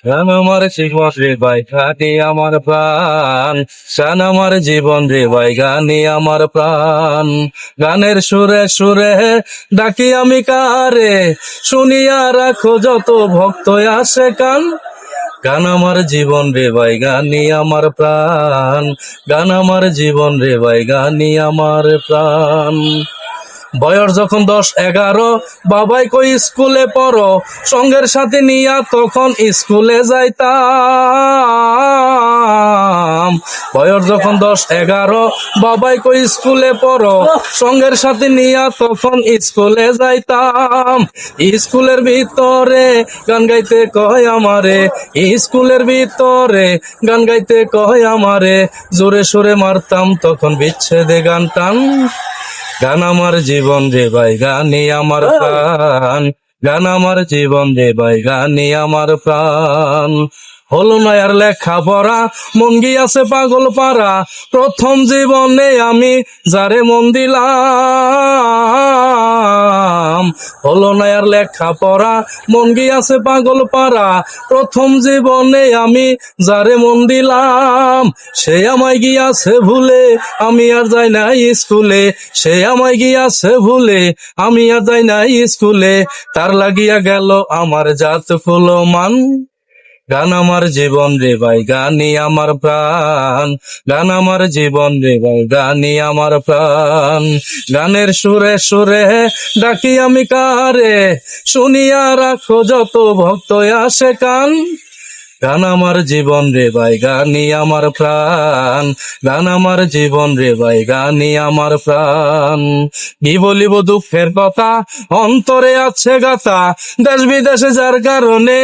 গান আমার জীবন রে ভাই গানে আমার প্রাণ, গান আমার জীবন রে ভাই গানে আমার প্রাণ। গানের সুরে সুরে ডাকি আমি কারে, শুনিয়া রাখো যত ভক্ত আসে কান। গান আমার জীবন রে ভাই গানি আমার প্রাণ, গান আমার জীবন রে ভাই গানি আমার প্রাণ। বয়স যখন 10-11, বাবাই কই স্কুলে পড়ো, সঙ্গের সাথে নিয়া তখন স্কুলে যাইতাম। বয়স যখন 10-11, বাবাই কই স্কুলে পড়ো, সঙ্গের সাথে নিয়া তখন স্কুলে যাইতাম। স্কুলের ভিতরে গান গাইতে কয় আমারে, স্কুলের ভিতরে গান গাইতে কয় আমারে, জোরে সোরে মারতাম তখন বিচ্ছেদে গান টান। গান আমার জীবন রে ভাই গানি আমার প্রাণ, গান আমার জীবন রে ভাই গানি আমার প্রাণ। হলো না আর লেখা পড়া, মন গিয়াছে পাগল পাড়া, প্রথম জীবনে আমি যারে মন দিলাম। হলো না আর লেখা পড়া, মন গিয়াছে পাগল পাড়া, প্রথম জীবনে আমি যারে মন দিলাম। সে আমায় গিয়াছে ভুলে, আমি আর যাই না স্কুলে, সে আমায় গিয়াছে ভুলে, আমি আর যাই না স্কুলে, তার লাগিয়া গেল আমার জাত ফুলো মান। গান আমার জীবন রে ভাই গানি আমার প্রাণ, গান আমার জীবন রে ভাই গানি আমার প্রাণ। গানের সুরে সুরে ডাকি আমি কারে, শুনিয়া রাখো যত ভক্ত আসে কান। গান আমার জীবন রে ভাই গানি আমার প্রাণ, গান আমার জীবন রে ভাই গানি আমার প্রাণ। কি বলিব দুঃখের কথা, অন্তরে আছে গাথা, দেশ বিদেশে যার কারণে